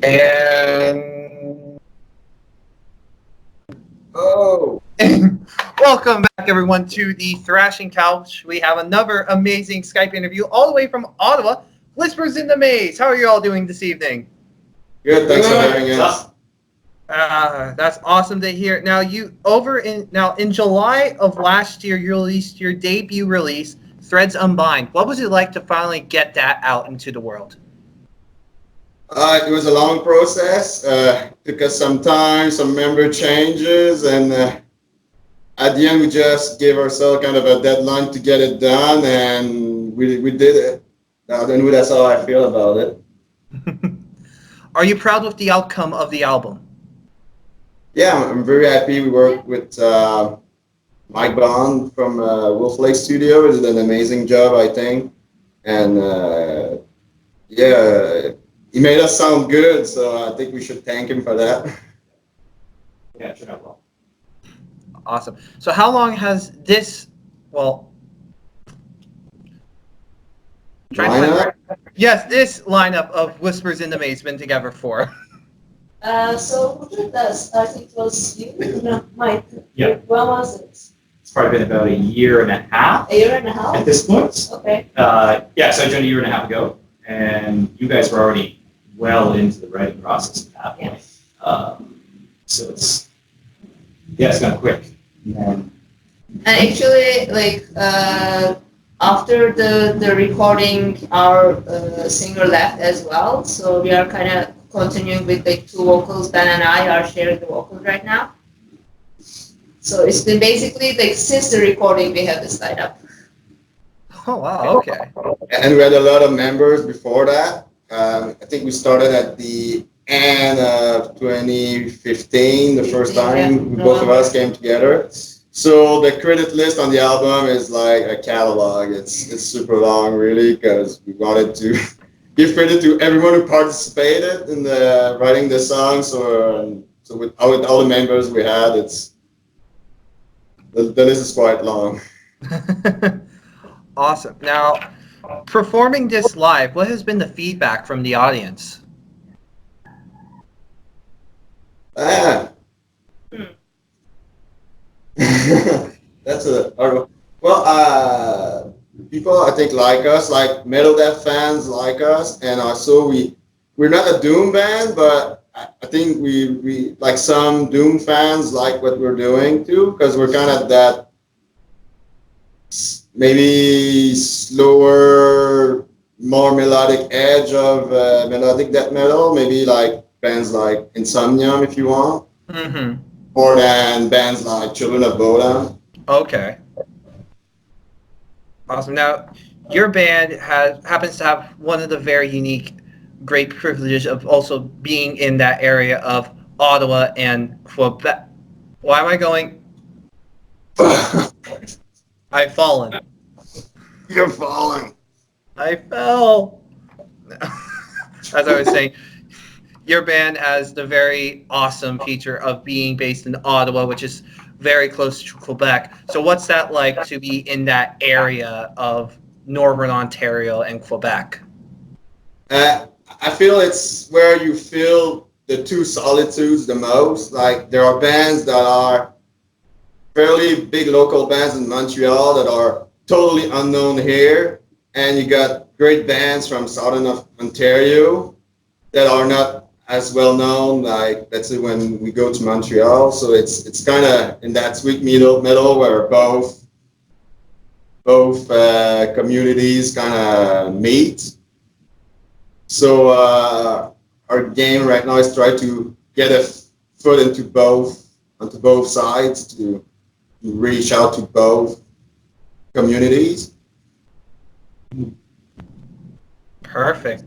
And oh, welcome back, everyone, to the Thrashing Couch. We have another amazing Skype interview all the way from Ottawa. Whispers in the Maze. How are you all doing this evening? Good. Thanks for having us. That's awesome to hear. Now, in July of last year, you released your debut release, Threads Unbind. What was it like to finally get that out into the world? It was a long process. Took us some time, some member changes, and at the end, we just gave ourselves kind of a deadline to get it done, and we did it. That's how I feel about it. Are you proud with the outcome of the album? Yeah, I'm very happy. We worked with Mike Bond from Wolf Lake Studio. He did an amazing job, I think, and he made us sound good. So I think we should thank him for that. Yeah, sure. Well. Awesome. So how long has this, this lineup of Whispers in the Maze been together for? So who did this? I think it was you, no, Mike. Yeah. When was it? It's probably been about a year and a half. A year and a half? At this point. Okay. So I joined a year and a half ago, and you guys were already well into the writing process at that point. So it's gone quick. And actually, after the recording, our singer left as well, so we are kind of continuing with two vocals. Ben and I are sharing the vocals right now. So it's been basically since the recording we have this lineup. Oh wow, okay. And we had a lot of members before that. I think we started at the end of 2015, the first time both of us came together. So the credit list on the album is like a catalog. It's super long, really, because we wanted to give credit to everyone who participated in the writing the songs. So with all the members we had, the list is quite long. Awesome. Now, performing this live, what has been the feedback from the audience? That's people I think like us, like metal death fans like us, and also we're not a doom band, but I think we like some doom fans like what we're doing too, because we're kind of that maybe slower, more melodic edge of melodic death metal, maybe like bands like Insomnium if you want. Mm-hmm. More than bands like Children of Bodom. Okay. Awesome. Now, your band happens to have one of the very unique, great privileges of also being in that area of Ottawa and Quebec. Why am I going? I've fallen. You're falling. I fell. As I was saying, your band has the very awesome feature of being based in Ottawa, which is very close to Quebec. So what's that like to be in that area of Northern Ontario and Quebec? I feel it's where you feel the two solitudes the most. Like there are bands that are fairly big local bands in Montreal that are totally unknown here. And you got great bands from Southern Ontario that are not as well known, like let's say when we go to Montreal. So it's kind of in that sweet middle where both communities kind of meet. So our game right now is try to get a foot onto both sides to reach out to both communities. Perfect.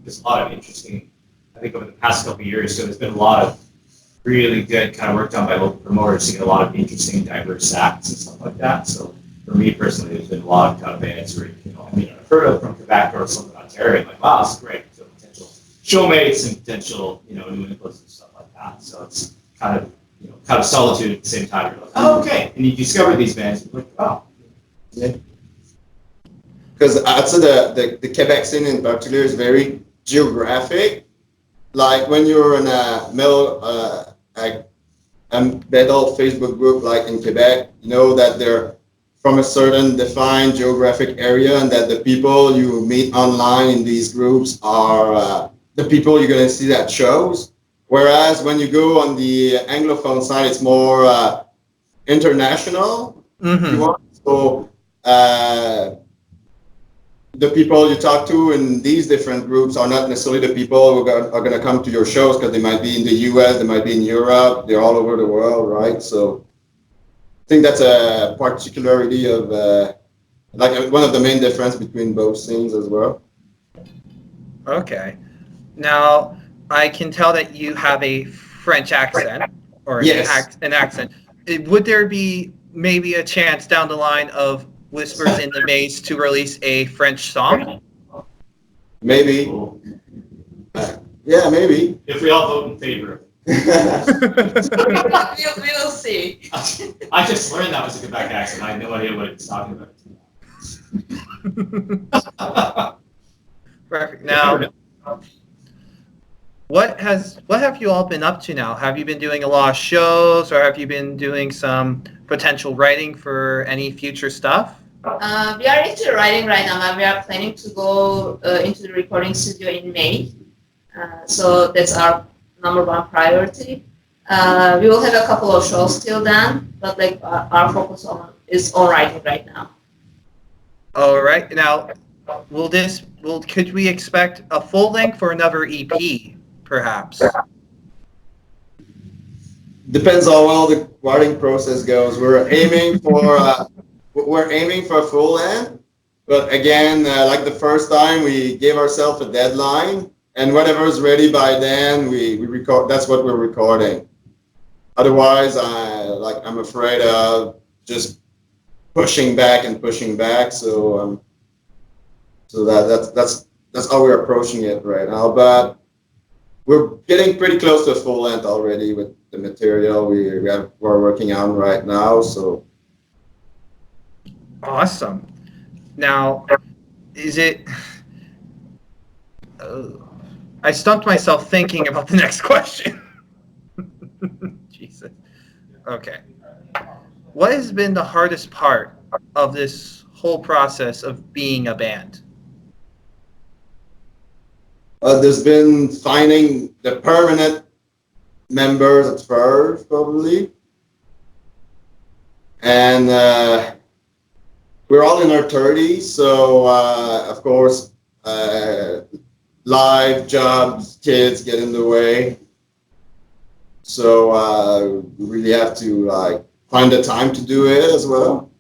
There's a lot of interesting, I think over the past couple of years, so there's been a lot of really good kind of work done by local promoters to get a lot of interesting diverse acts and stuff like that. So for me personally, there's been a lot of kind of bands where, I've heard of from Quebec or something Ontario, like, wow, that's great. So potential showmates and potential, new inputs and stuff like that. So it's kind of solitude at the same time. You're like, oh, okay. And you discover these bands, and you're like, wow. Yeah. Because I'd say the Quebec scene in particular is very geographic. like when you're in a metal Facebook group like in Quebec, you know that they're from a certain defined geographic area, and that the people you meet online in these groups are the people you're going to see at shows. Whereas when you go on the Anglophone side, it's more international. If you want. So the people you talk to in these different groups are not necessarily the people who are going to come to your shows, because they might be in the US, they might be in Europe, they're all over the world, right? So I think that's a particularity of like one of the main difference between both scenes as well. Okay. Now, I can tell that you have a French accent, or Yes. an accent. Would there be maybe a chance down the line of Whispers in the Maze to release a French song? Maybe. Yeah, maybe. If we all vote in favor. We will see. I just learned that was a Quebec accent. I had no idea what it was talking about. Perfect. Now, what have you all been up to now? Have you been doing a lot of shows, or have you been doing some potential writing for any future stuff? We are actually writing right now, and we are planning to go into the recording studio in May. So that's our number one priority. We will have a couple of shows till then, but like our focus is on writing right now. All right. Now, could we expect a full length or another EP, perhaps? Depends how well the writing process goes. We're aiming for a full length, but again, like the first time, we gave ourselves a deadline, and whatever's ready by then, we record. That's what we're recording. Otherwise, I'm afraid of just pushing back. So that's how we're approaching it right now. But we're getting pretty close to full length already with the material we're working on right now. So awesome. Now, is it? I stumped myself thinking about the next question. Jesus. Okay. What has been the hardest part of this whole process of being a band? there's been finding the permanent members at first, probably, and we're all in our 30s, so of course, life, jobs, kids get in the way. So we really have to find the time to do it as well.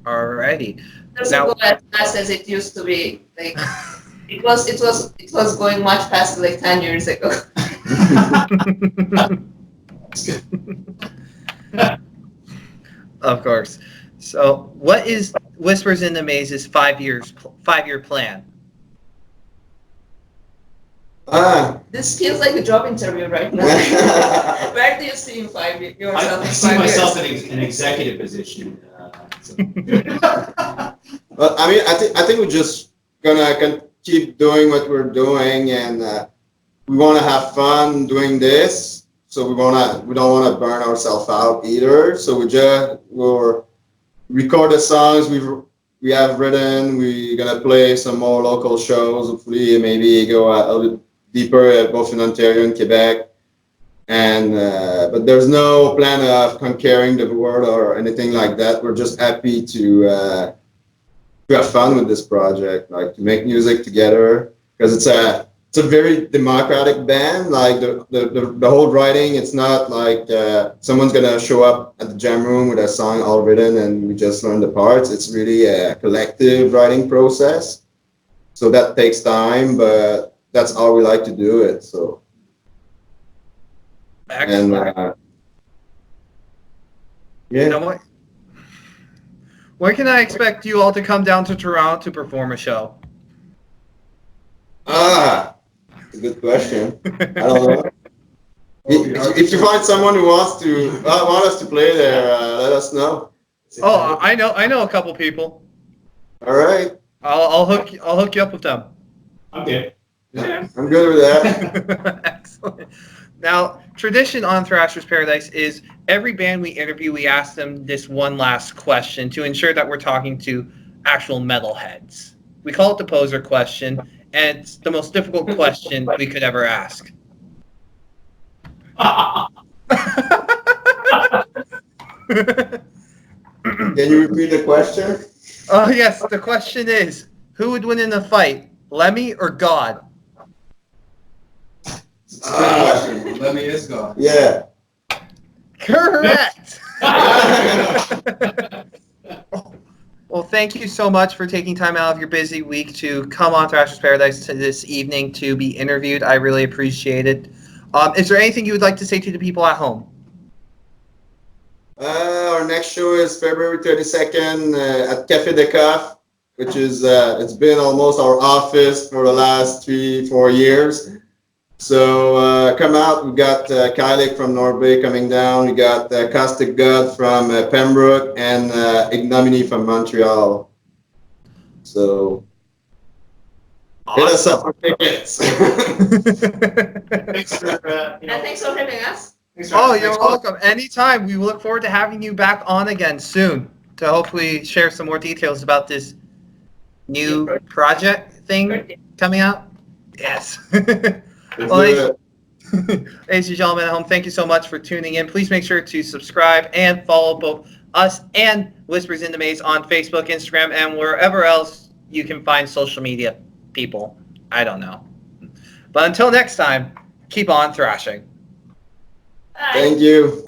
Alrighty. It doesn't go as fast as it used to be. Like it was going much faster like 10 years ago. Of course. So, what is Whispers in the Maze's 5-year plan? This feels like a job interview right now. Where do you see in 5 years? I see myself in an executive position. But I mean, I think we're just gonna keep doing what we're doing, and we want to have fun doing this. So we don't want to burn ourselves out either. So we'll record the songs we have written. We're gonna play some more local shows. Hopefully, maybe go a little deeper, both in Ontario and Quebec. And but there's no plan of conquering the world or anything like that. We're just happy to have fun with this project, like to make music together, because it's a very democratic band. Like the whole writing, it's not like someone's gonna show up at the jam room with a song all written and we just learn the parts. It's really a collective writing process, so that takes time, but that's how we like to do it. So. Excellent. And yeah. You know what? When can I expect you all to come down to Toronto to perform a show? That's a good question. I don't know. If you find someone who wants us to play there, let us know. Oh, I know a couple people. All right. I'll hook you up with them. Okay. I'm good with that. Excellent. Now, tradition on Thrasher's Paradise is every band we interview, we ask them this one last question to ensure that we're talking to actual metalheads. We call it the poser question, and it's the most difficult question we could ever ask. Can you repeat the question? Oh, yes, the question is, who would win in a fight, Lemmy or God? It's a good question. Let me is God. Yeah. Correct! Well, thank you so much for taking time out of your busy week to come on Thrasher's Paradise this evening to be interviewed. I really appreciate it. Is there anything you would like to say to the people at home? Our next show is February 32nd at Café de Coff, which is, it's been almost our office for the last 3-4 years. So come out. We got Kylie from Norway coming down. We got Caustic God from Pembroke and Ignominy from Montreal. So hit us up for tickets. Thanks for, Thanks for having us. Oh, you're welcome. Anytime. We look forward to having you back on again soon to hopefully share some more details about this new project thing coming out. Yes. Well, ladies and gentlemen at home, thank you so much for tuning in. Please make sure to subscribe and follow both us and Whispers in the Maze on Facebook, Instagram, and wherever else you can find social media people. I don't know. But until next time, keep on thrashing. Bye. Thank you.